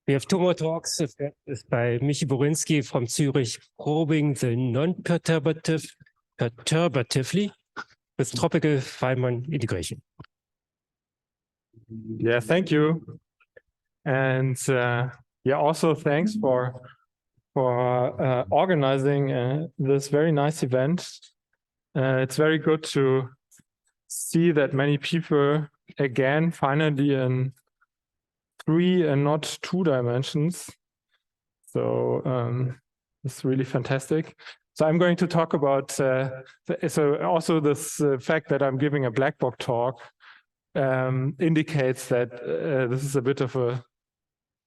We have two more talks. The first is by Borinsky from Zurich, probing the non-perturbatively with tropical Feynman integration. Yeah, thank you. And yeah, also thanks for organizing this very nice event. It's very good to see that many people, again, finally in 3 and not 2 dimensions. So it's really fantastic. So I'm going to talk about also this fact that I'm giving a black box talk indicates that this is a bit of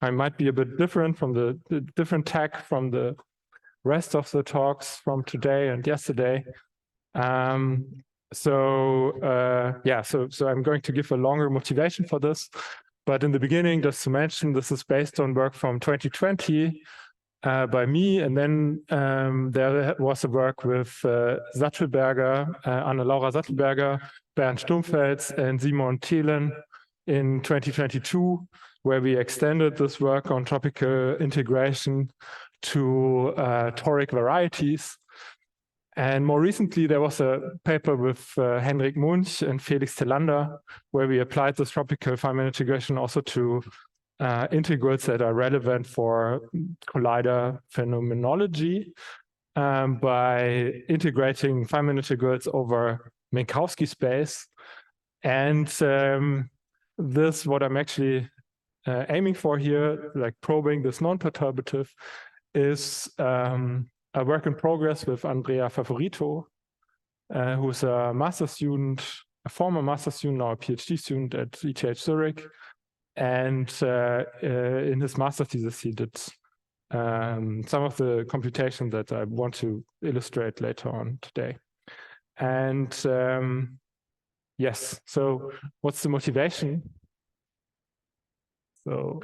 I might be a bit different from the different tack from the rest of the talks from today and yesterday. So I'm going to give a longer motivation for this. But in the beginning, just to mention, this is based on work from 2020 by me. And then there was a work with Sattelberger, Anna-Laura Sattelberger, Bernd Stumpfels, and Simon Thelen in 2022, where we extended this work on tropical integration to toric varieties. And more recently, there was a paper with Henrik Munch and Felix Telander, where we applied this tropical Feynman integration also to integrals that are relevant for collider phenomenology by integrating Feynman integrals over Minkowski space. And this, what I'm actually aiming for here, like probing this non-perturbative, is a work in progress with Andrea Favorito, who's a master student, a former master student, now a PhD student at ETH Zurich. And in his master thesis, he did some of the computation that I want to illustrate later on today. And yes, so what's the motivation? So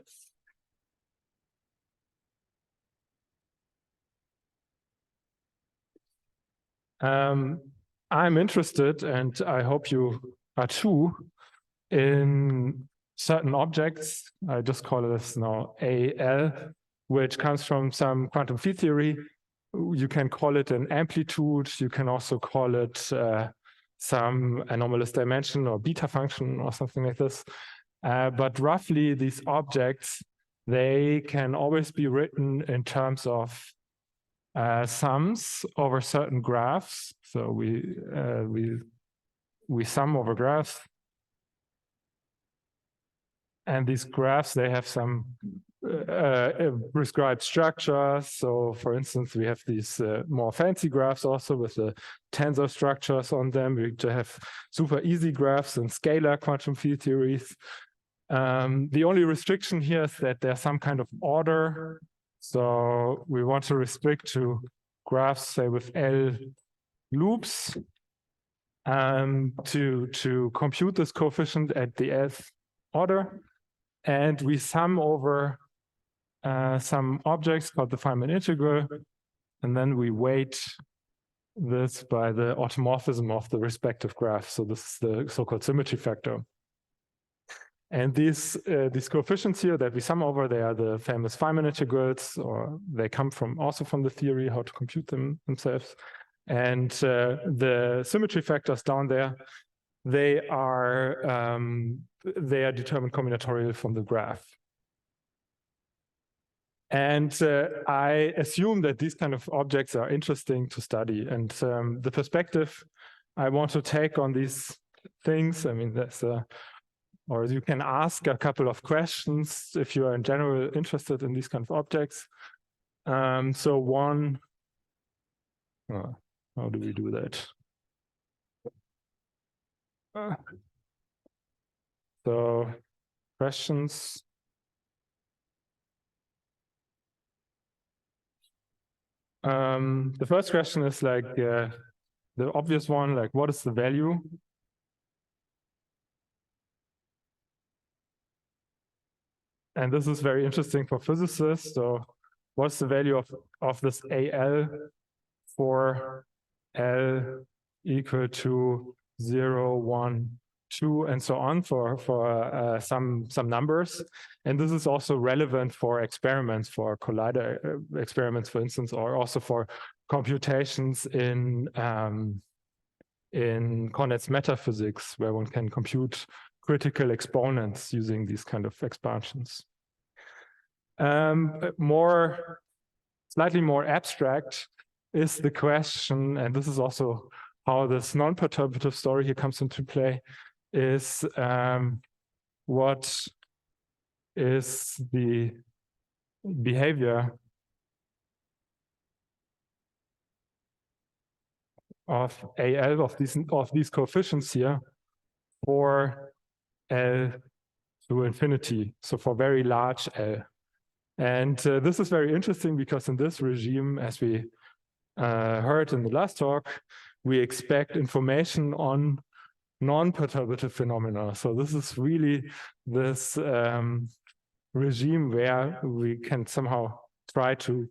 I'm interested, and I hope you are too, in certain objects. I just call this now AL, which comes from some quantum field theory. You can call it an amplitude. You can also call it some anomalous dimension or beta function or something like this. But roughly, these objects, they can always be written in terms of sums over certain graphs. So we sum over graphs, and these graphs, they have some prescribed structures. So for instance, we have these more fancy graphs also with the tensor structures on them. We have super easy graphs and scalar quantum field theories. The only restriction here is that there's some kind of order. So we want to restrict to graphs, say, with L loops, to compute this coefficient at the Lth order. And we sum over some objects called the Feynman integral, and then we weight this by the automorphism of the respective graph. So this is the so-called symmetry factor. And these coefficients here that we sum over, they are the famous Feynman integrals, or they come also from the theory how to compute them themselves. And the symmetry factors down there, they are determined combinatorially from the graph. And I assume that these kind of objects are interesting to study. And the perspective I want to take on these things, I mean, or you can ask a couple of questions if you are in general interested in these kind of objects. So one, how do we do that? So questions. The first question is like the obvious one, like what is the value? And this is very interesting for physicists. So what's the value of this AL for L equal to 0, 1, 2, and so on for some numbers. And this is also relevant for experiments, for collider experiments, for instance, or also for computations in condensed matter physics, where one can compute critical exponents using these kind of expansions. Slightly more abstract is the question, and this is also how this non-perturbative story here comes into play, is what is the behavior of AL of these coefficients here for L to infinity, so for very large L. And this is very interesting because in this regime, as we heard in the last talk, we expect information on non-perturbative phenomena. So this is really this regime where we can somehow try to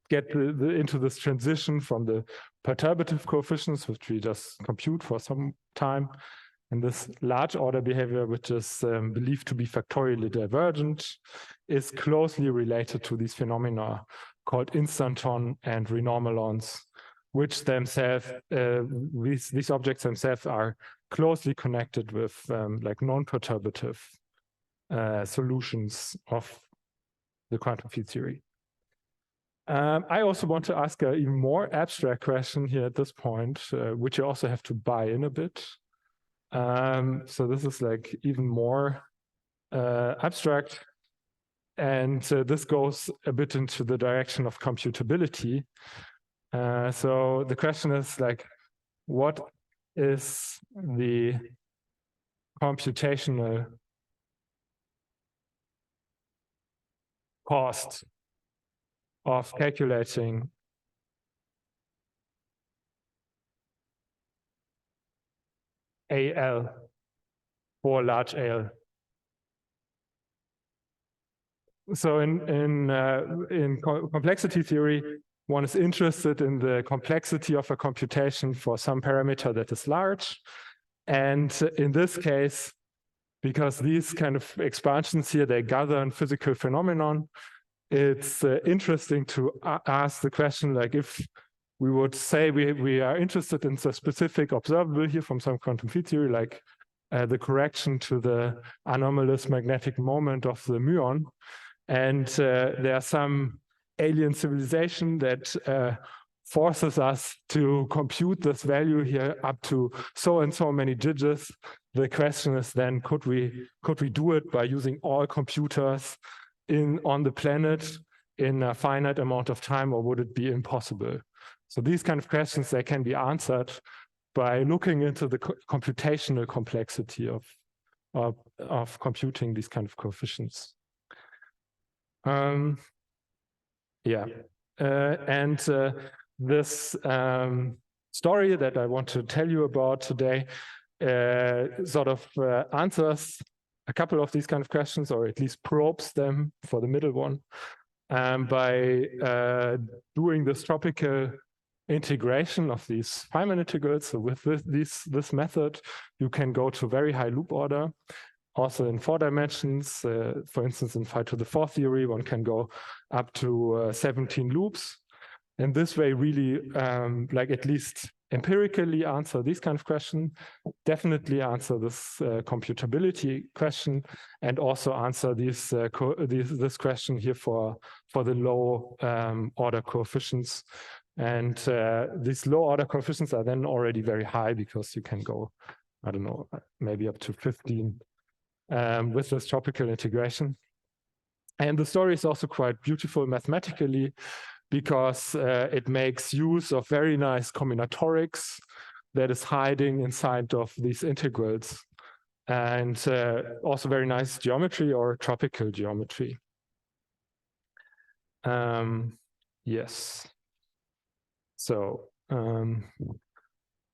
get into this transition from the perturbative coefficients, which we just compute for some time, and this large order behavior, which is believed to be factorially divergent, is closely related to these phenomena called instanton and renormalons, which themselves, these objects themselves are closely connected with like non-perturbative solutions of the quantum field theory. I also want to ask an even more abstract question here at this point, which you also have to buy in a bit. So this is like even more abstract. And this goes a bit into the direction of computability. So the question is like, what is the computational cost of calculating AL for large AL? So in complexity theory, one is interested in the complexity of a computation for some parameter that is large. And in this case, because these kind of expansions here, they govern physical phenomenon, it's interesting to ask the question, like if we would say we are interested in a specific observable here from some quantum field theory, like the correction to the anomalous magnetic moment of the muon, and there's some alien civilization that forces us to compute this value here up to so and so many digits. The question is then, could we do it by using all computers on the planet in a finite amount of time, or would it be impossible? So these kind of questions, they can be answered by looking into the computational complexity of computing these kind of coefficients. This story that I want to tell you about today sort of answers a couple of these kind of questions, or at least probes them for the middle one, by doing this tropical integration of these Feynman integrals. So with this method, you can go to very high loop order. Also in 4 dimensions, for instance, in phi to the 4th theory, one can go up to 17 loops. And this way really, like at least empirically answer these kind of questions, definitely answer this computability question, and also answer this question here for the low order coefficients. And these low order coefficients are then already very high, because you can go, I don't know, maybe up to 15 with this tropical integration. And the story is also quite beautiful mathematically, because it makes use of very nice combinatorics that is hiding inside of these integrals, and also very nice geometry, or tropical geometry. Yes. So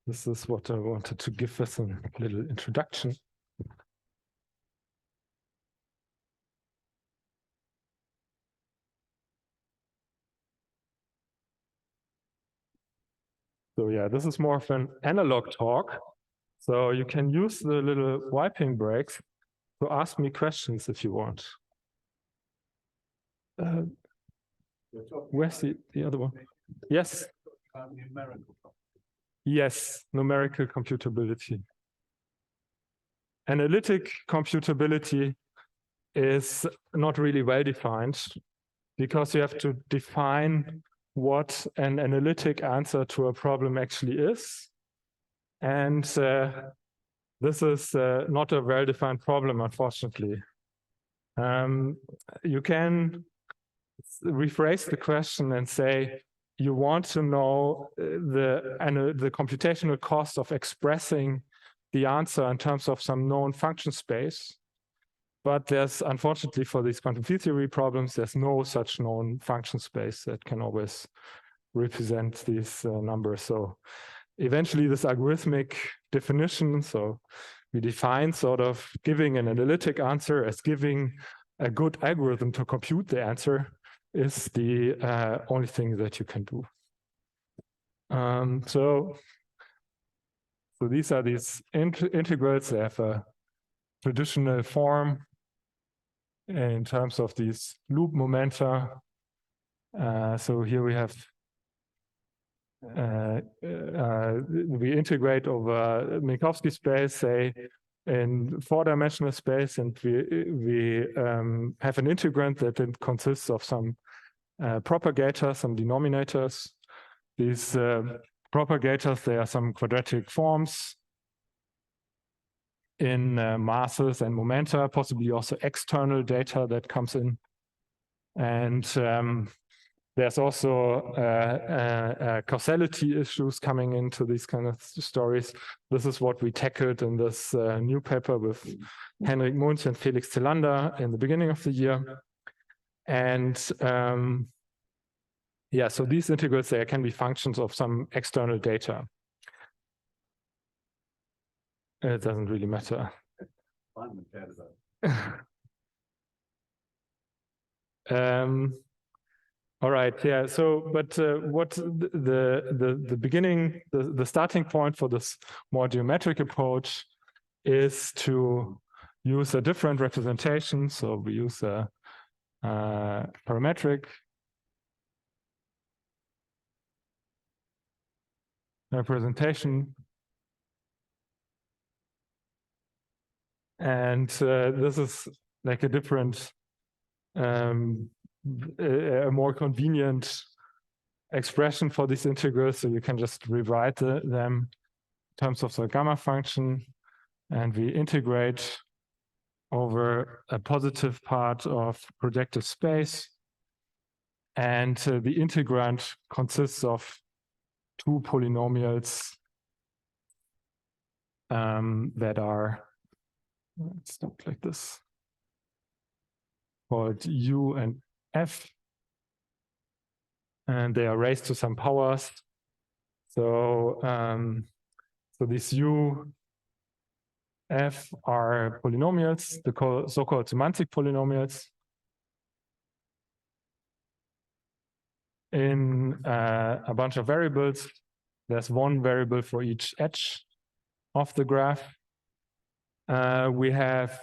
this is what I wanted to give us a little introduction. So yeah, this is more of an analog talk. So you can use the little wiping breaks to ask me questions if you want. Where's the other one? Yes. Yes, numerical computability. Analytic computability is not really well defined because you have to define what an analytic answer to a problem actually is. And this is not a well-defined problem, unfortunately. You can rephrase the question and say, you want to know the computational cost of expressing the answer in terms of some known function space. But there's, unfortunately, for these quantum field theory problems, there's no such known function space that can always represent these numbers. So eventually this algorithmic definition, so we define sort of giving an analytic answer as giving a good algorithm to compute the answer, is the only thing that you can do. So these are these integrals. They have a traditional form in terms of these loop momenta. So here we have we integrate over Minkowski space, say in 4-dimensional space, and we have an integrand that then consists of some propagators, some denominators. These propagators, they are some quadratic forms in masses and momenta, possibly also external data that comes in. And there's also causality issues coming into these kind of stories. This is what we tackled in this new paper with Henrik Munch and Felix Zelander in the beginning of the year. And yeah, so these integrals, they can be functions of some external data. It doesn't really matter. All right, yeah. So, but what the beginning, the starting point for this more geometric approach is to use a different representation. So we use a parametric representation, and this is like a different, a more convenient expression for these integrals. So you can just rewrite them in terms of the gamma function, and we integrate over a positive part of projective space, and the integrand consists of two polynomials that are, let's look like this, called U and F, and they are raised to some powers. So so these U, F are polynomials, the so-called semantic polynomials. In a bunch of variables, there's one variable for each edge of the graph. We have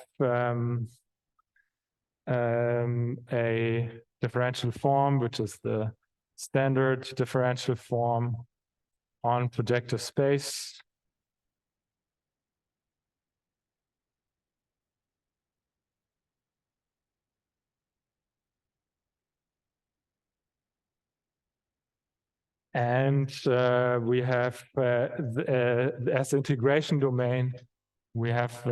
a differential form, which is the standard differential form on projective space. And we have, as integration domain, we have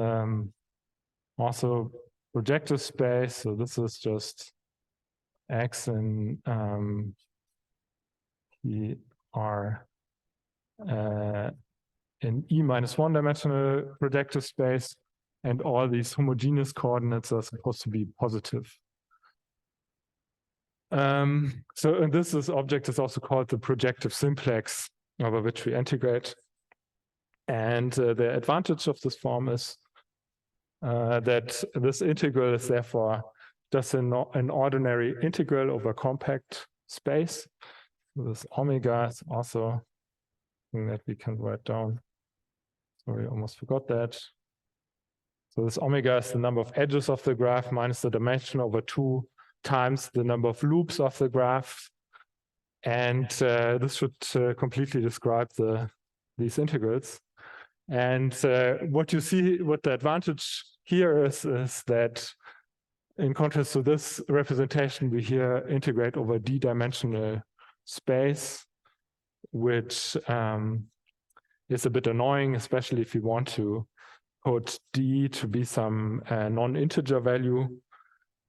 also projective space. So this is just X and we are in E-1 dimensional projective space, and all these homogeneous coordinates are supposed to be positive. So and this object is also called the projective simplex, over which we integrate. And the advantage of this form is that this integral is therefore just an ordinary integral over compact space. So this omega is also something that we can write down. Sorry, I almost forgot that. So this omega is the number of edges of the graph minus the dimension over 2 times the number of loops of the graph. And this should completely describe these integrals. And what you see, what the advantage here is that in contrast to this representation, we here integrate over d-dimensional space, which is a bit annoying, especially if you want to put d to be some non-integer value.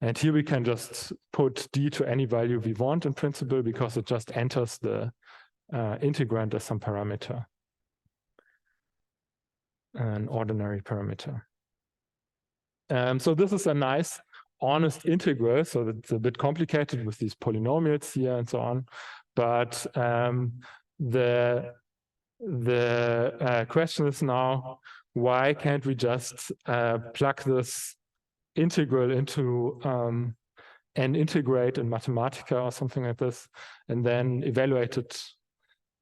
And here we can just put d to any value we want in principle, because it just enters the integrand as some parameter, an ordinary parameter. So this is a nice, honest integral. So it's a bit complicated with these polynomials here and so on. But the question is now, why can't we just plug this integral into an integrate in Mathematica or something like this, and then evaluate it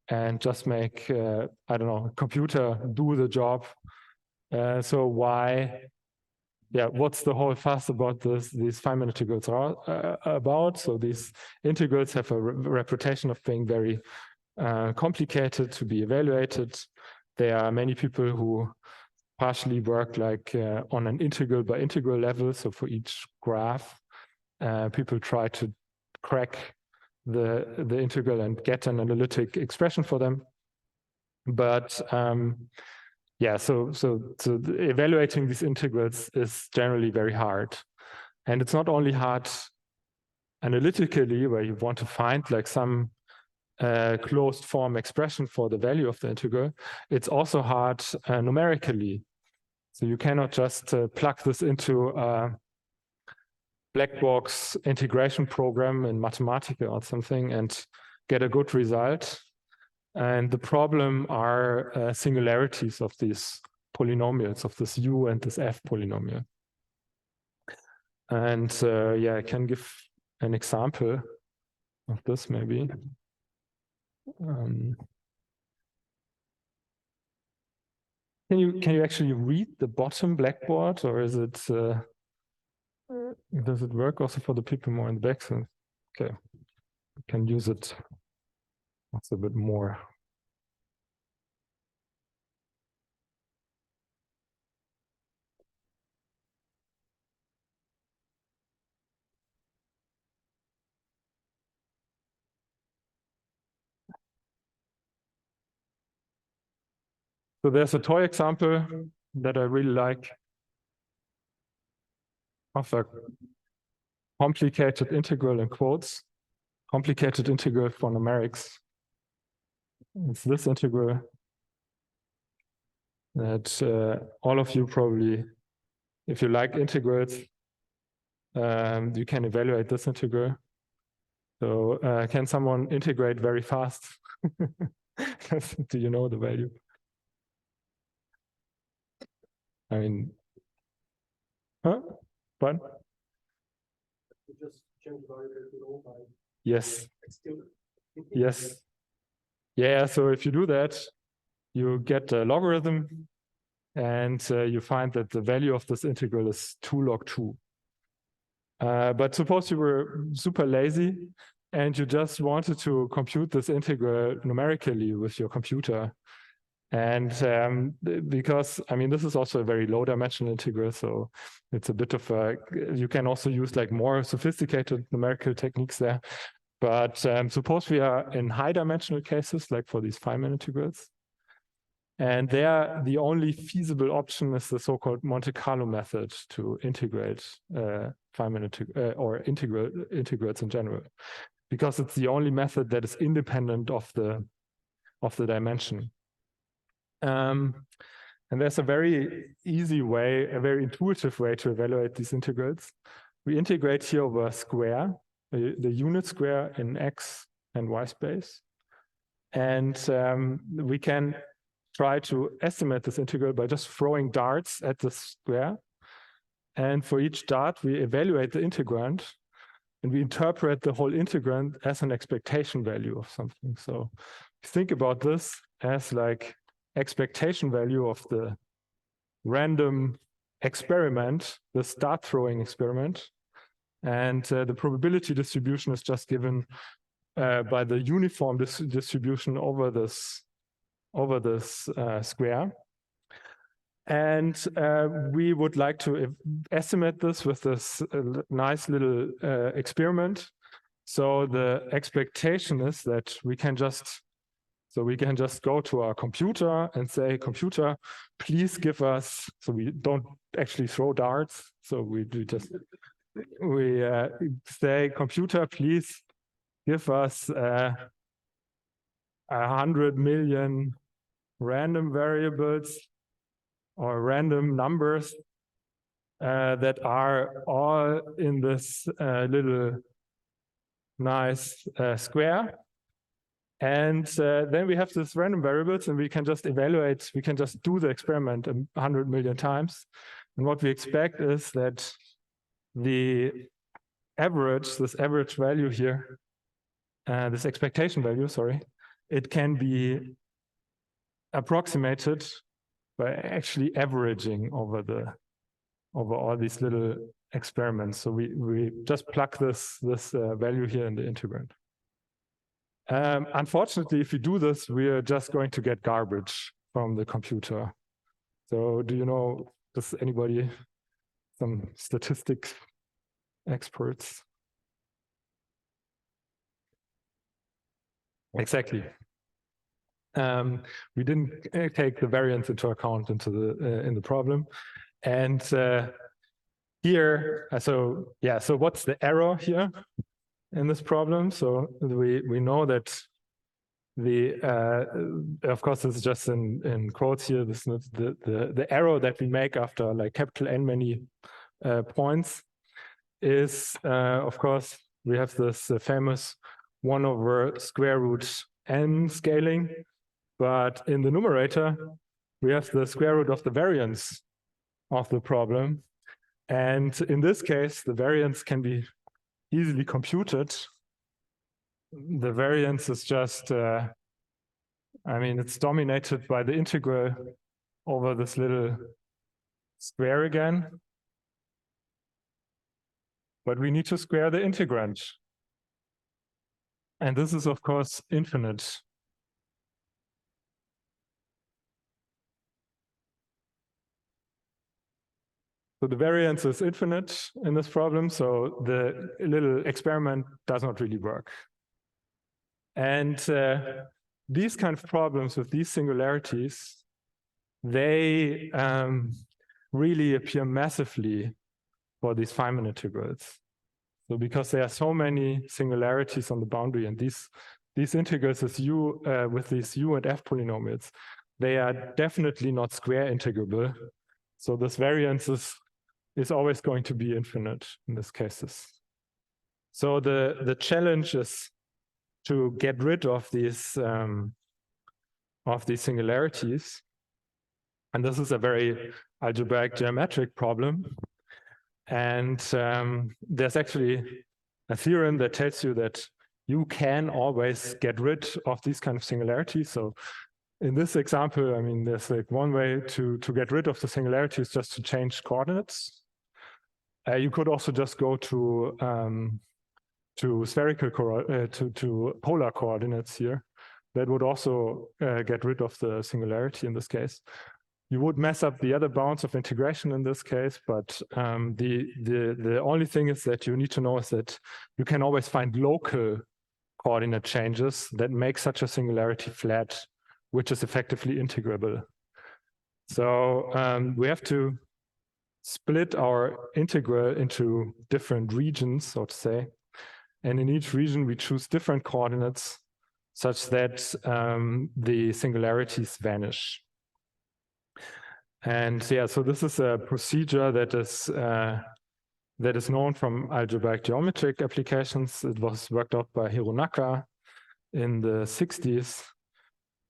and just make, I don't know, a computer do the job. So why, yeah, what's the whole fuss about this? These Feynman integrals are about. So these integrals have a reputation of being very complicated to be evaluated. There are many people who partially work like on an integral by integral level. So for each graph, people try to crack the integral and get an analytic expression for them. But yeah, so evaluating these integrals is generally very hard. And it's not only hard analytically, where you want to find like some closed form expression for the value of the integral, it's also hard numerically. So you cannot just plug this into a black box integration program in Mathematica or something and get a good result. And the problem are singularities of these polynomials, of this u and this f polynomial. And yeah, I can give an example of this maybe. Can you actually read the bottom blackboard, or is it does it work also for the people more in the back? So, okay, we can use it. That's a bit more. So there's a toy example that I really like of a complicated integral in quotes, complicated integral for numerics. It's this integral that all of you probably, if you like integrals, you can evaluate this integral. So can someone integrate very fast? Do you know the value? I mean, huh? What? Yes. Yes. Yeah, so if you do that, you get a logarithm, and you find that the value of this integral is 2 log 2. But suppose you were super lazy and you just wanted to compute this integral numerically with your computer. And because, I mean, this is also a very low dimensional integral, so it's a bit of a, you can also use like more sophisticated numerical techniques there. But suppose we are in high dimensional cases, like for these Feynman integrals. And there, the only feasible option is the so-called Monte Carlo method to integrate Feynman or integrals in general, because it's the only method that is independent of the dimension. And there's a very easy way, a very intuitive way to evaluate these integrals. We integrate here over a square, the unit square in x and y space. And we can try to estimate this integral by just throwing darts at the square. And for each dart, we evaluate the integrand, and we interpret the whole integrand as an expectation value of something. So think about this as like expectation value of the random experiment, the start throwing experiment. And the probability distribution is just given by the uniform distribution over this square. And we would like to estimate this with this nice little experiment. So the expectation is that we can just go to our computer and say, computer, please give us, so we don't actually throw darts. So we say, computer, please give us 100 million random variables or random numbers that are all in this little nice square. And then we have these random variables, and we can just evaluate, we can just do the experiment 100 million times. And what we expect is that the average, this average value here, this expectation value, sorry, it can be approximated by actually averaging over all these little experiments. So we just plug this value here in the integrand. Unfortunately, if we do this, we are just going to get garbage from the computer. So do you know, does anybody, some statistics experts? Exactly. We didn't take the variance into account in the problem. And here, so what's the error here in this problem? So we know that of course, this is just in quotes here, this is the error that we make after like capital N many points is, of course, we have this famous 1 over square root n scaling, but in the numerator, we have the square root of the variance of the problem. And in this case, the variance can be easily computed. The variance is just, I mean, it's dominated by the integral over this little square again. But we need to square the integrand. And this is, of course, infinite. So the variance is infinite in this problem, so the little experiment does not really work. And these kind of problems with these singularities, they really appear massively for these Feynman integrals. So because there are so many singularities on the boundary, and these integrals with these U and F polynomials, they are definitely not square integrable. So this variance is always going to be infinite in these cases. So the challenge is to get rid of these singularities. And this is a very algebraic geometric problem. And there's actually a theorem that tells you that you can always get rid of these kind of singularities. So in this example, I mean, there's like one way to get rid of the singularity is just to change coordinates. You could also just go to spherical to polar coordinates here. That would also get rid of the singularity in this case. You would mess up the other bounds of integration in this case, but the only thing is that you need to know is that you can always find local coordinate changes that make such a singularity flat, which is effectively integrable. So we have to split our integral into different regions, so to say. And in each region, we choose different coordinates such that the singularities vanish. And yeah, so this is a procedure that is known from algebraic geometric applications. It was worked out by Hironaka in the 60s.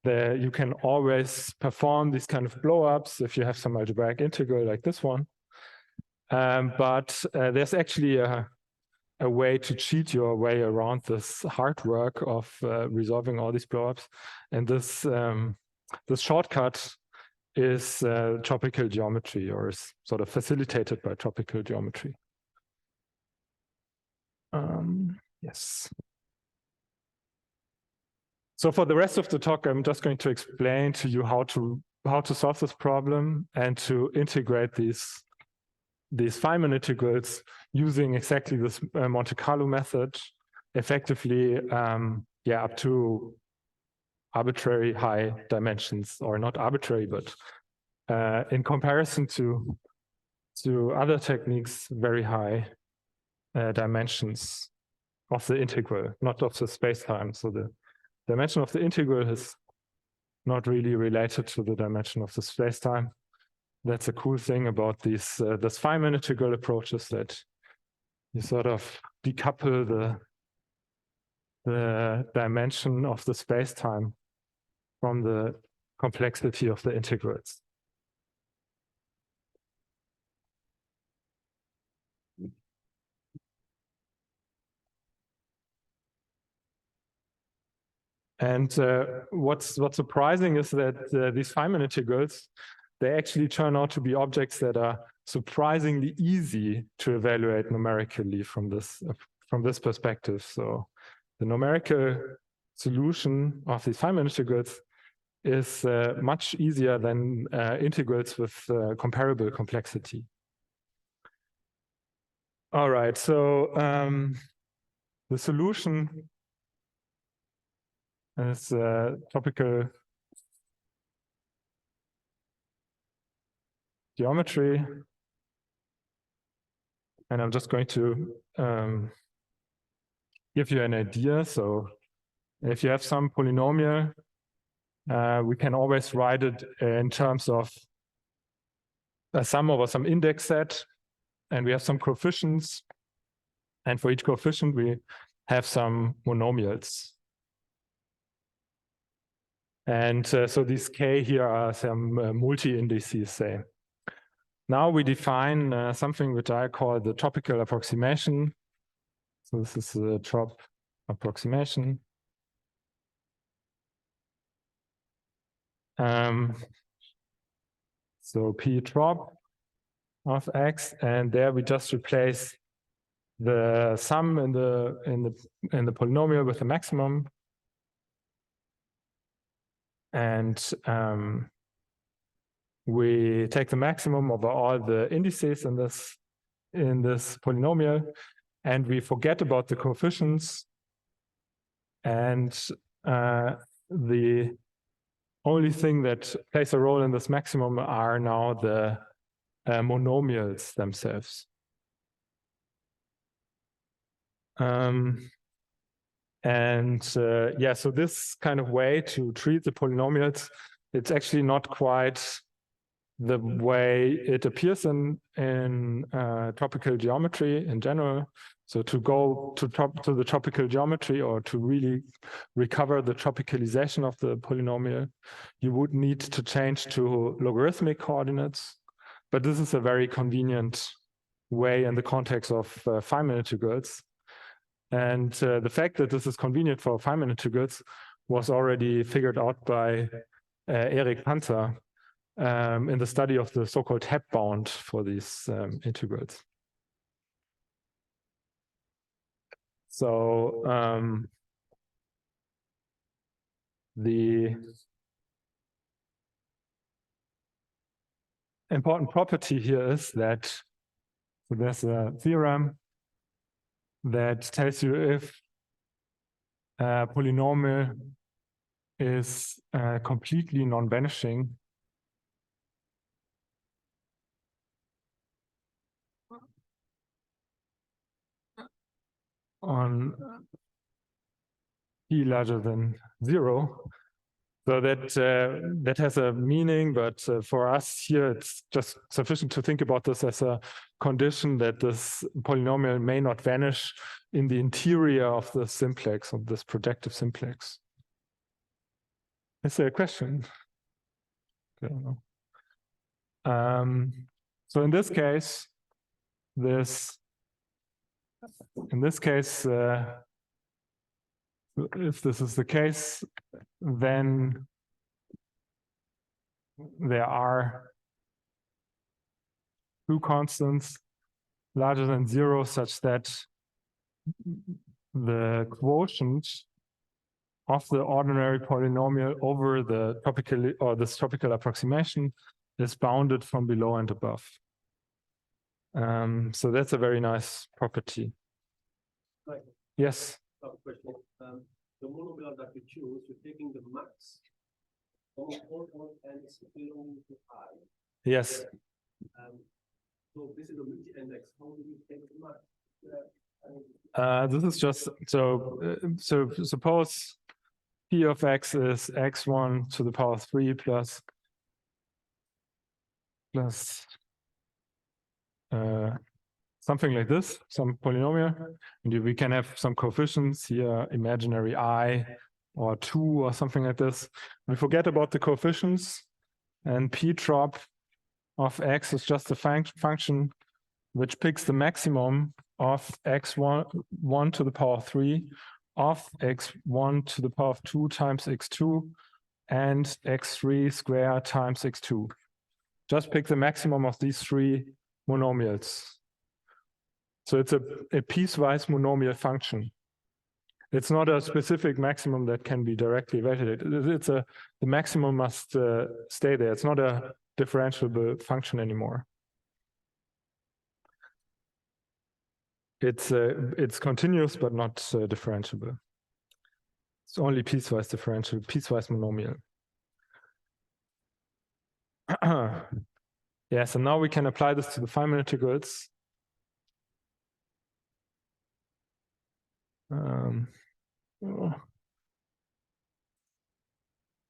There you can always perform these kind of blowups if you have some algebraic integral like this one. But there's actually a way to cheat your way around this hard work of resolving all these blowups. And this this shortcut is tropical geometry, or is sort of facilitated by tropical geometry. Yes. So for the rest of the talk, I'm just going to explain to you how to solve this problem and to integrate these Feynman integrals using exactly this Monte Carlo method, effectively, up to arbitrary high dimensions, or not arbitrary, but in comparison to other techniques, very high dimensions of the integral, not of the space-time. So the dimension of the integral is not really related to the dimension of the space-time. That's a cool thing about this Feynman integral approaches, that you sort of decouple the dimension of the space-time from the complexity of the integrals. And what's surprising is that these Feynman integrals, they actually turn out to be objects that are surprisingly easy to evaluate numerically from this perspective. So the numerical solution of these Feynman integrals is much easier than integrals with comparable complexity. All right, so the solution is tropical geometry, and I'm just going to give you an idea. So if you have some polynomial, we can always write it in terms of a sum over some index set, and we have some coefficients, and for each coefficient we have some monomials. And so these k here are some multi-indices, say. Now we define something which I call the tropical approximation. So this is the trop approximation. So p trop of x, and there we just replace the sum in the polynomial with the maximum, and we take the maximum over all the indices in this polynomial, and we forget about the coefficients, and the only thing that plays a role in this maximum are now the monomials themselves. So this kind of way to treat the polynomials, it's actually not quite the way it appears in tropical geometry in general. So to go to the tropical geometry, or to really recover the tropicalization of the polynomial, you would need to change to logarithmic coordinates. But this is a very convenient way in the context of Feynman integrals. And the fact that this is convenient for Feynman integrals was already figured out by Eric Panther in the study of the so-called Hebb bound for these integrals. So the important property here is that, so there's a theorem that tells you if a polynomial is completely non-vanishing, on p larger than 0. So that has a meaning, but for us here, it's just sufficient to think about this as a condition that this polynomial may not vanish in the interior of the simplex, of this projective simplex. Is there a question? I don't know. So in this case, if this is the case, then there are two constants larger than 0 such that the quotient of the ordinary polynomial over the topical or this topical approximation is bounded from below and above. So that's a very nice property. Right. Yes. Question. The monomial that you choose, you're taking the max of all n's belonging to I. Yes. So this is a multi-index. How do you take the max? This is just so suppose p of x is x1 to the power 3 plus something like this, some polynomial, and we can have some coefficients here, imaginary I or 2 or something like this. We forget about the coefficients, and p trop of x is just a function which picks the maximum of x1 to the power 3 of x1 to the power of 2 times x2 and x3 squared times x2. Just pick the maximum of these three monomials. So it's a piecewise monomial function. It's not a specific maximum that can be directly evaluated. The maximum must stay there. It's not a differentiable function anymore. It's continuous but not differentiable. It's only piecewise differential, piecewise monomial. Yeah, so now we can apply this to the Feynman integrals. Oh,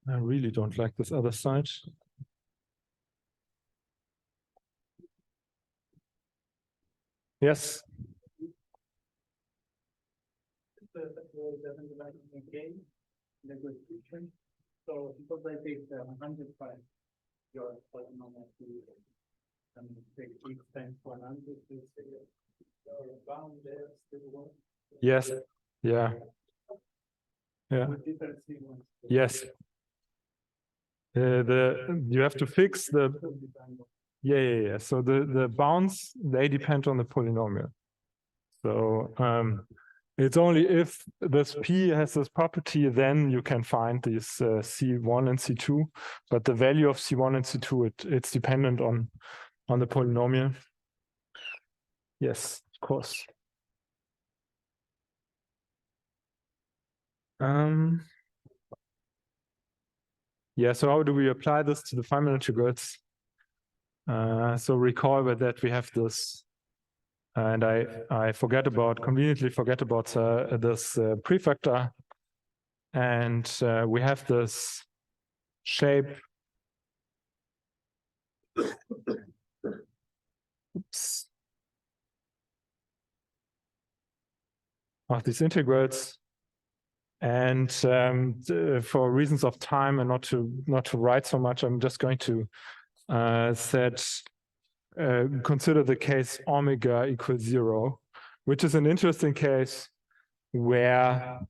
I really don't like this other side. Yes. So suppose I take 105, your polynomial and take x times 100, your bound there still works? Yes. Yeah. Yeah. With different sequence. Yes. You have to fix the yeah. So the bounds, they depend on the polynomial. So it's only if this P has this property, then you can find these C1 and C2. But the value of C1 and C2, it's dependent on the polynomial. Yes, of course. Yeah, so how do we apply this to the Feynman integrals? So recall that we have this, and I conveniently forget about this prefactor, and we have this shape. Oops. Of these integrals, and for reasons of time and not to write so much, I'm just going to consider the case omega equals 0, which is an interesting case where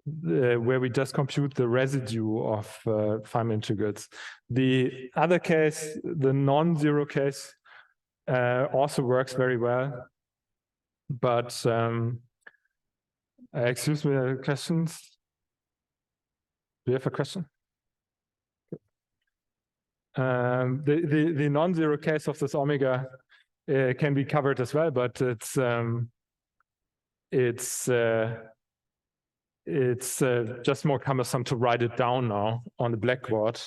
we just compute the residue of Feynman integrals. The other case, the non-zero case, also works very well, but excuse me, questions? Do you have a question? The non-zero case of this omega can be covered as well, but it's just more cumbersome to write it down now on the blackboard,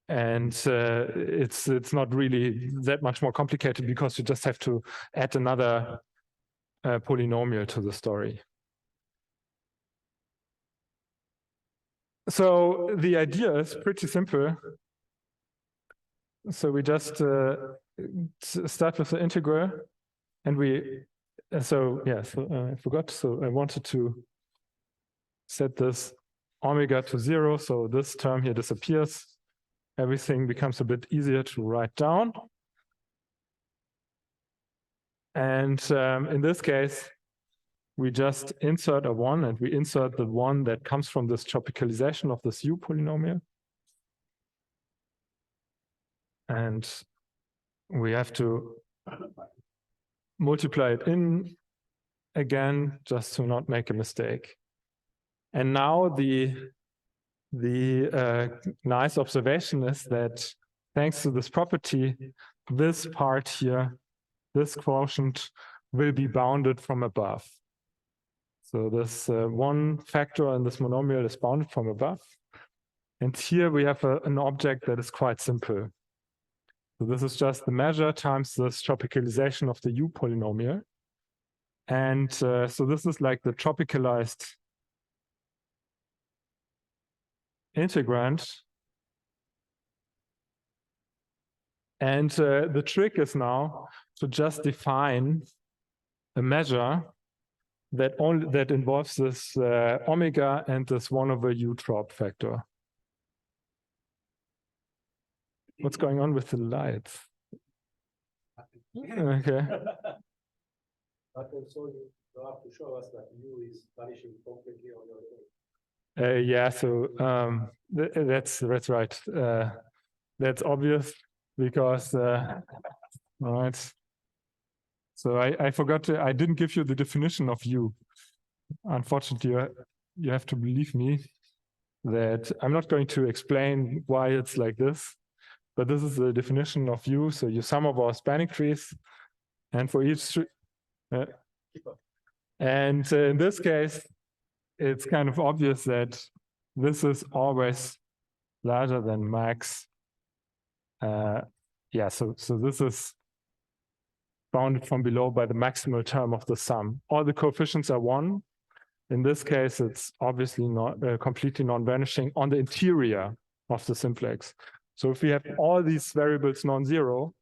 and it's not really that much more complicated because you just have to add another polynomial to the story. So the idea is pretty simple. So we just start with the integral, and I forgot. So I wanted to set this omega to 0. So this term here disappears. Everything becomes a bit easier to write down. And in this case, we just insert a 1, and we insert the 1 that comes from this tropicalization of this U polynomial. and we have to multiply it in again just to not make a mistake. And now the nice observation is that thanks to this property, this part here, this quotient, will be bounded from above. So this one factor in this monomial is bounded from above. And here we have an object that is quite simple. So this is just the measure times this tropicalization of the U polynomial. And so this is like the tropicalized integrand. And the trick is now to just define a measure that involves this omega and this 1 over U trop factor. What's going on with the lights? Okay. But also you have to show us that U is vanishing completely on your way. Yeah, so that's right. That's obvious because all right. So I forgot I didn't give you the definition of U. Unfortunately, you have to believe me that I'm not going to explain why it's like this, but this is the definition of U. So you sum of our spanning trees, and for each tree, and in this case, it's kind of obvious that this is always larger than max. Yeah, so this is bounded from below by the maximal term of the sum. All the coefficients are 1. In this case, it's obviously not completely non-vanishing on the interior of the simplex. So if we have all these variables non-zero,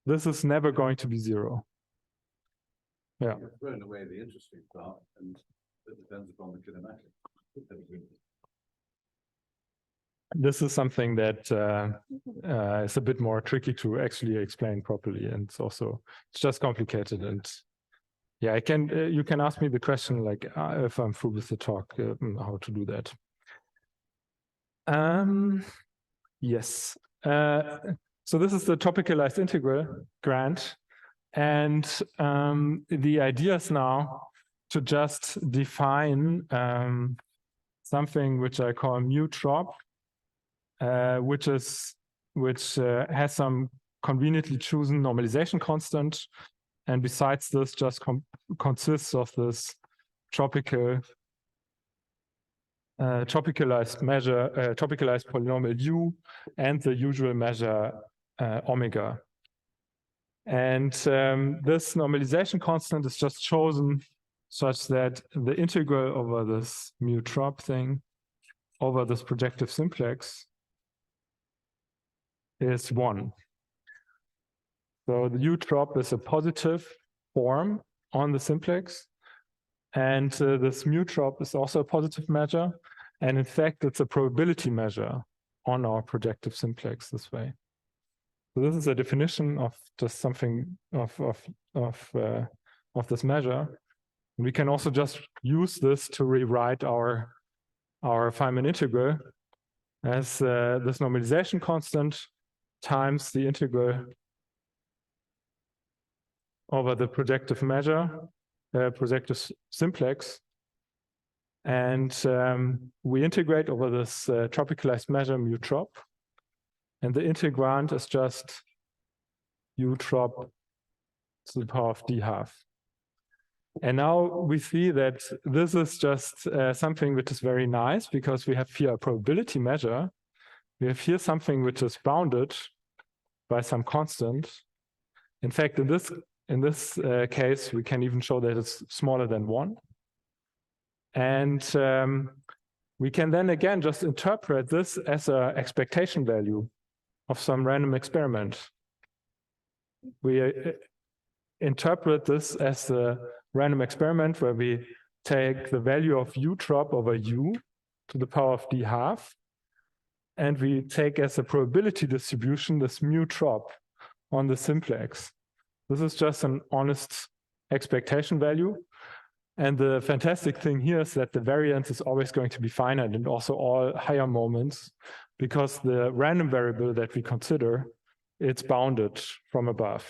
this is never going to be 0. Yeah. You're throwing away the interesting part, and it depends upon the kinematic. This is something that is a bit more tricky to actually explain properly, and it's just complicated. And yeah, you can ask me the question like if I'm through with the talk, how to do that. Yes. So this is the topicalized integral grant, and the idea is now to just define something which I call mu trop. Which has some conveniently chosen normalization constant, and besides this, just consists of this tropicalized measure, tropicalized polynomial U, and the usual measure omega. And this normalization constant is just chosen such that the integral over this mu trop thing over this projective simplex is 1. So the U trop is a positive form on the simplex, and this mu trop is also a positive measure, and in fact it's a probability measure on our projective simplex this way. So this is a definition of just something of this measure. We can also just use this to rewrite our Feynman integral as this normalization constant times the integral over the projective measure, projective simplex. And we integrate over this tropicalized measure mu trop. And the integrand is just U trop to the power of d half. And now we see that this is just something which is very nice because we have here a probability measure. We have here something which is bounded by some constant. In fact, in this case, we can even show that it's smaller than 1. And we can then again just interpret this as an expectation value of some random experiment. We interpret this as a random experiment where we take the value of U trop over U to the power of d half, and we take as a probability distribution this mu trop on the simplex. This is just an honest expectation value. And the fantastic thing here is that the variance is always going to be finite and also all higher moments, because the random variable that we consider it's bounded from above.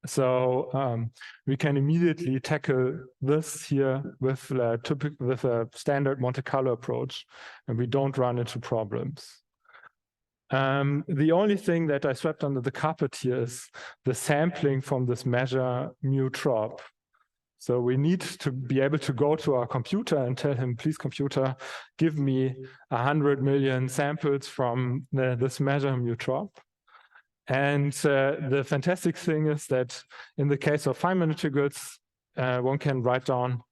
So we can immediately tackle this here with a standard Monte Carlo approach, and we don't run into problems. The only thing that I swept under the carpet here is the sampling from this measure mu trop. So we need to be able to go to our computer and tell him, please computer, give me 100 million samples from this measure mu trop. And the fantastic thing is that in the case of Feynman integrals, one can write down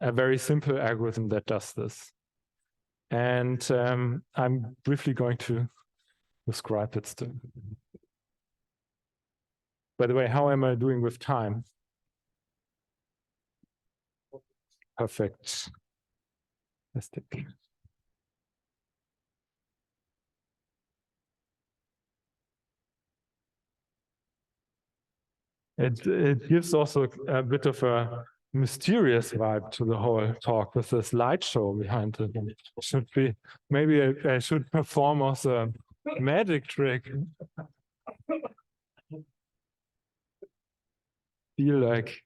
a very simple algorithm that does this. And I'm briefly going to describe it still. By the way, how am I doing with time? Perfect. Fantastic. It gives also a bit of a mysterious vibe to the whole talk with this light show behind it. Should be, maybe I should perform also a magic trick. Feel like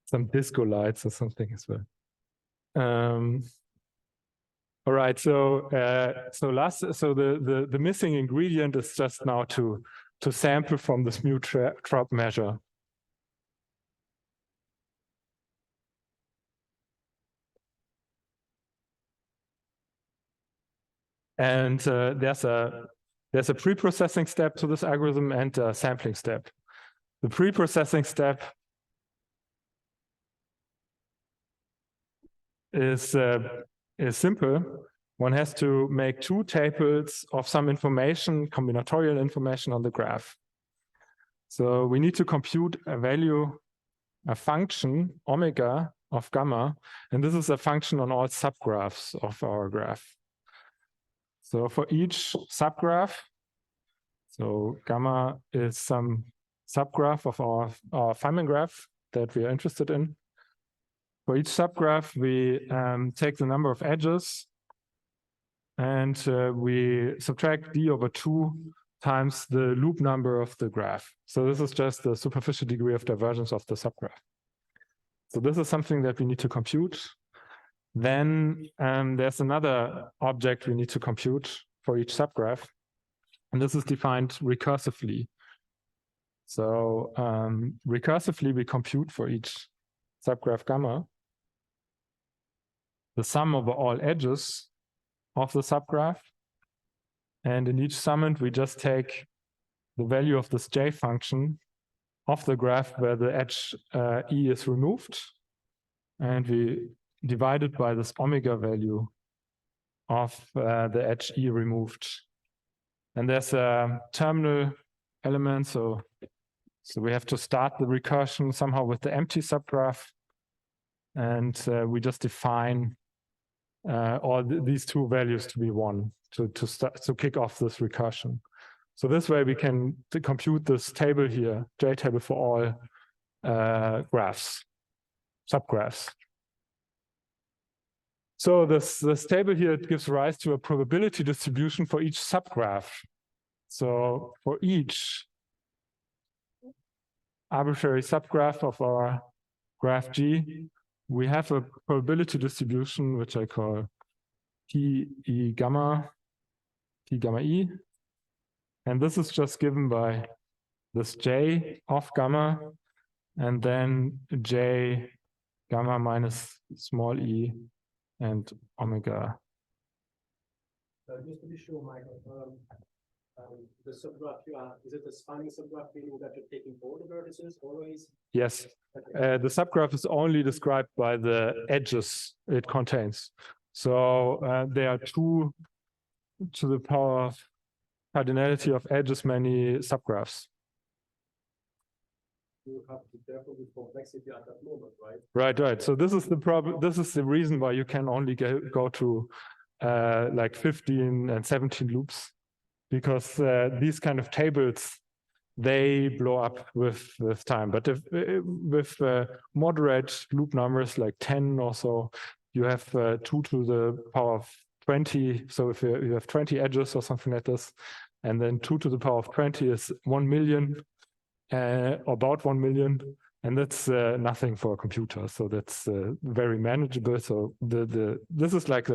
some disco lights or something as well. All right, so the missing ingredient is just now to sample from this mu trop measure. And there's a pre-processing step to this algorithm and a sampling step. The pre-processing step is simple. One has to make two tables of some information, combinatorial information on the graph. So we need to compute a value, a function, omega of gamma, and this is a function on all subgraphs of our graph. So for each subgraph, so gamma is some subgraph of our Feynman graph that we are interested in. For each subgraph, we take the number of edges and we subtract d over 2 times the loop number of the graph. So this is just the superficial degree of divergence of the subgraph. So this is something that we need to compute. Then there's another object we need to compute for each subgraph, and this is defined recursively. So recursively, we compute for each subgraph gamma the sum over all edges of the subgraph. And in each summand, we just take the value of this j function of the graph where the edge e is removed. And we divide it by this omega value of the edge e removed. And there's a terminal element. So we have to start the recursion somehow with the empty subgraph. And we just define all these two values to be 1 to kick off this recursion. So this way we can compute this table here, J table for all graphs, subgraphs. So this table here gives rise to a probability distribution for each subgraph. So for each arbitrary subgraph of our graph G, we have a probability distribution, which I call P gamma E. And this is just given by this J of gamma, and then J gamma minus small e and omega. Just to be sure, Michael, the subgraph you are, is it a spanning subgraph, meaning that you're taking all the vertices always? Yes. Okay. The subgraph is only described by the edges it contains. So there are 2 to the power of cardinality of edges many subgraphs. You have to be careful with complexity at that moment, right? Right. So this is the problem. This is the reason why you can only go to like 15 and 17 loops, because these kind of tables they blow up with time. But if with moderate loop numbers like 10 or so, you have 2 to the power of 20. So if you have 20 edges or something like this, and then 2 to the power of 20 is 1 million, about 1 million, and that's nothing for a computer. So that's very manageable. So this is like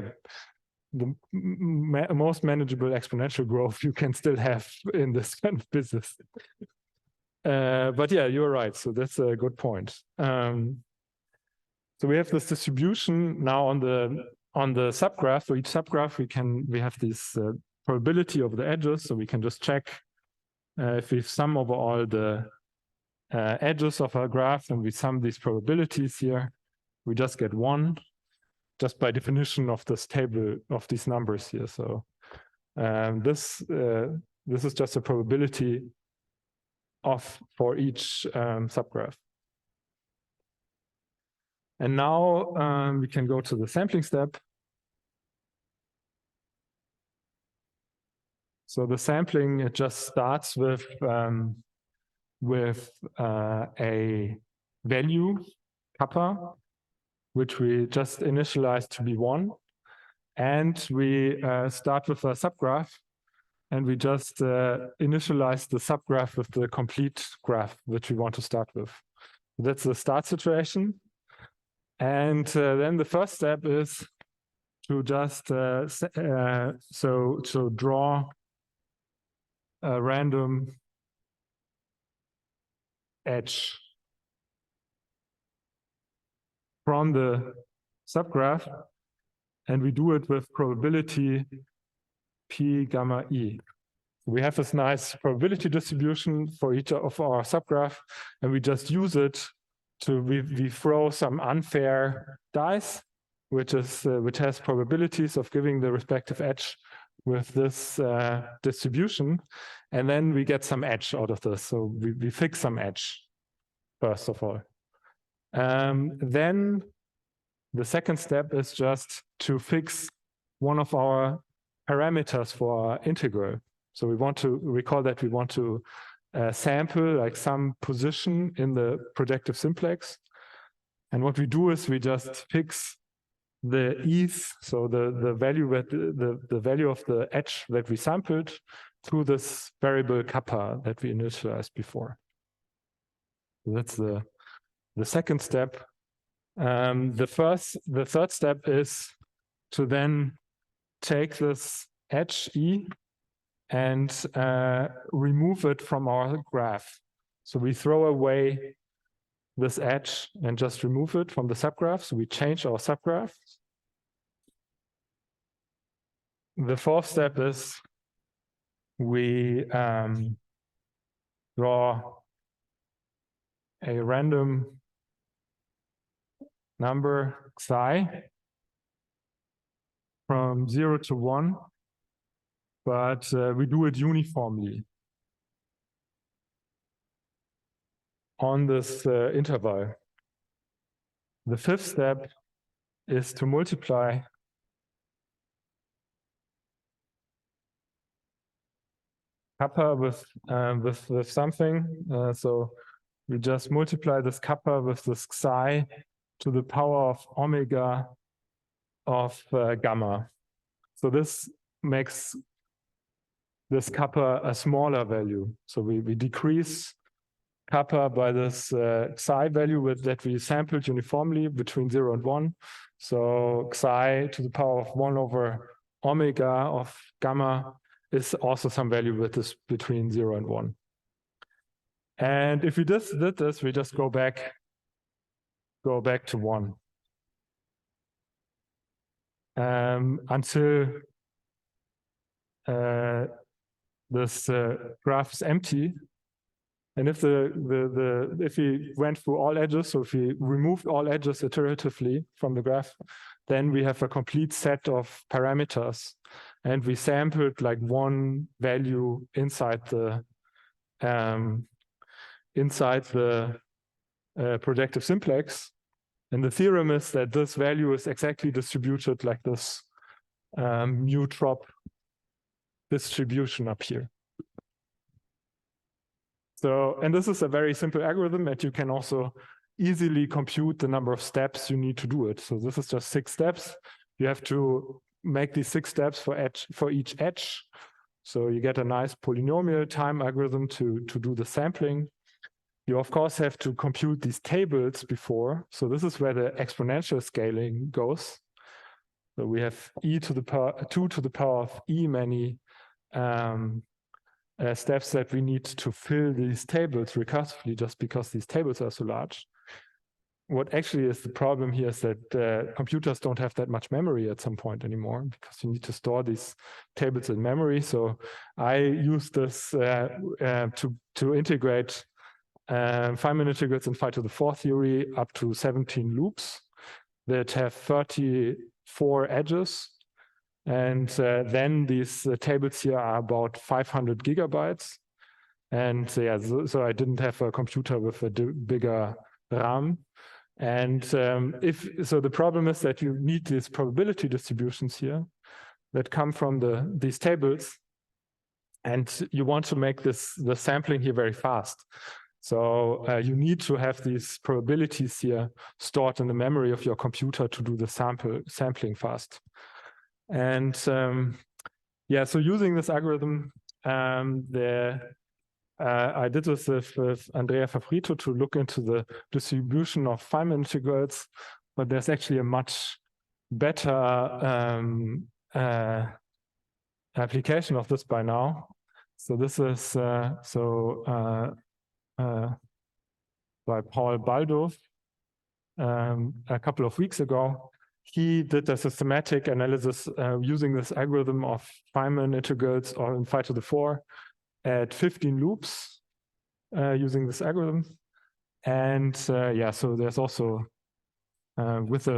the most manageable exponential growth you can still have in this kind of business. But yeah, you're right. So that's a good point. So we have this distribution now on the subgraph. For each subgraph, we have this probability of the edges. So we can just check if we sum over all the edges of our graph and we sum these probabilities here, we just get 1. Just by definition of this table of these numbers here. So this is just a probability for each subgraph. And now we can go to the sampling step. So the sampling, it just starts with a value, kappa, which we just initialize to be 1. And we start with a subgraph, and we just initialize the subgraph with the complete graph, which we want to start with. That's the start situation. And then the first step is to just so draw a random edge from the subgraph, and we do it with probability P gamma E. We have this nice probability distribution for each of our subgraph, and we just use it to we throw some unfair dice, which has probabilities of giving the respective edge with this distribution, and then we get some edge out of this. So we fix some edge first of all. Then the second step is just to fix one of our parameters for our integral. So we want to recall that we want to sample like some position in the projective simplex. And what we do is we just fix the ETH, so the value that the value of the edge that we sampled to this variable kappa that we initialized before. So that's the second step. The third step is to then take this edge E and remove it from our graph. So we throw away this edge and just remove it from the subgraph. So we change our subgraph. The fourth step is we draw a random number psi from 0 to 1, but we do it uniformly on this interval. The fifth step is to multiply kappa with something. So we just multiply this kappa with this psi to the power of omega of gamma. So this makes this kappa a smaller value. So we decrease kappa by this psi value that we sampled uniformly between 0 and 1. So psi to the power of 1 over omega of gamma is also some value with this between 0 and 1. And if we just did this, we just go back to 1 until this graph is empty. And if if we went through all edges, so if we removed all edges iteratively from the graph, then we have a complete set of parameters, and we sampled like one value inside the projective simplex. And the theorem is that this value is exactly distributed like this mu-trop distribution up here. So, and this is a very simple algorithm, and you can also easily compute the number of steps you need to do it. So this is just 6 steps. You have to make these 6 steps for each edge. So you get a nice polynomial time algorithm to do the sampling. You of course have to compute these tables before. So this is where the exponential scaling goes. So we have e to the power 2 to the power of e many steps that we need to fill these tables recursively, just because these tables are so large. What actually is the problem here is that computers don't have that much memory at some point anymore, because you need to store these tables in memory. So I use this to integrate Feynman integrals in phi to the 4 theory up to 17 loops that have 34 edges. And then these tables here are about 500 gigabytes. And yeah, so I didn't have a computer with a bigger RAM. And so the problem is that you need these probability distributions here that come from these tables. And you want to make the sampling here very fast. So you need to have these probabilities here stored in the memory of your computer to do the sampling fast. And yeah, so using this algorithm, I did this with Andrea Favorito to look into the distribution of Feynman integrals, but there's actually a much better application of this by now. So this is by Paul Baldoff a couple of weeks ago. He did a systematic analysis using this algorithm of Feynman integrals or in phi to the 4 at 15 loops using this algorithm. And yeah, so there's also with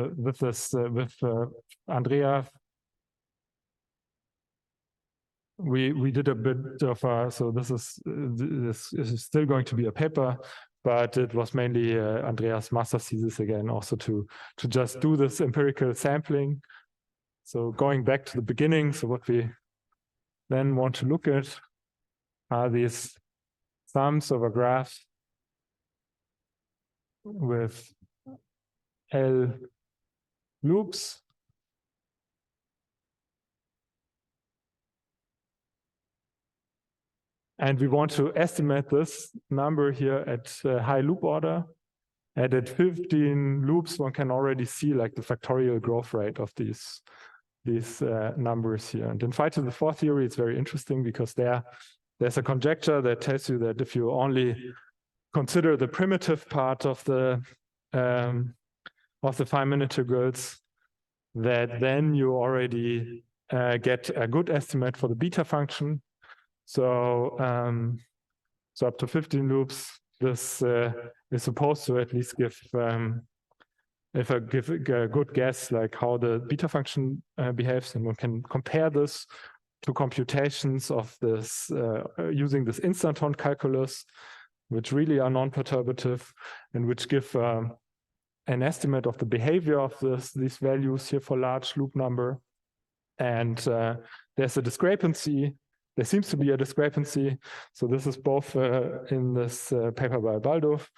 Andrea, we did a bit of so this is still going to be a paper, but it was mainly Andreas' master thesis again, also to just do this empirical sampling. So going back to the beginning, so what we then want to look at are these sums of a graph with L loops. And we want to estimate this number here at high loop order. And at 15 loops, one can already see like the factorial growth rate of these numbers here. And in phi to the 4 theory, it's very interesting because there's a conjecture that tells you that if you only consider the primitive part of the Feynman integrals, that then you already get a good estimate for the beta function. So, so up to 15 loops, this is supposed to at least give, if I give a good guess, like how the beta function behaves, and one can compare this to computations of this using this instanton calculus, which really are non-perturbative and which give an estimate of the behavior of these values here for large loop number. And there's a discrepancy. There seems to be a discrepancy. So this is both in this paper by Baldoff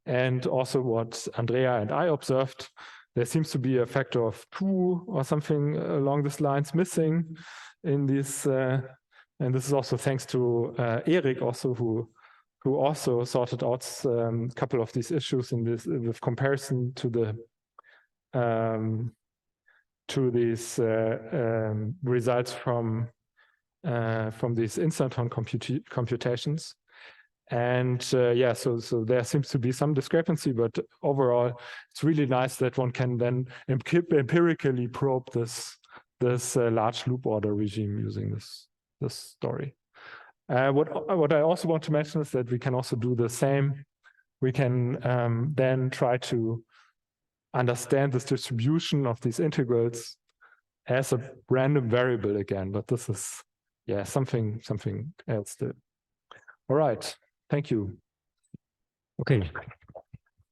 and also what Andrea and I observed. There seems to be a factor of 2 or something along these lines missing in this. And this is also thanks to Erik also, who also sorted out a couple of these issues in this with comparison to these results from these instanton computations. And yeah, so there seems to be some discrepancy, but overall, it's really nice that one can then empirically probe this large loop order regime using this story. What I also want to mention is that we can also do the same. We can then try to understand this distribution of these integrals as a random variable again, but this is, yeah, something else still. All right, thank you. Okay.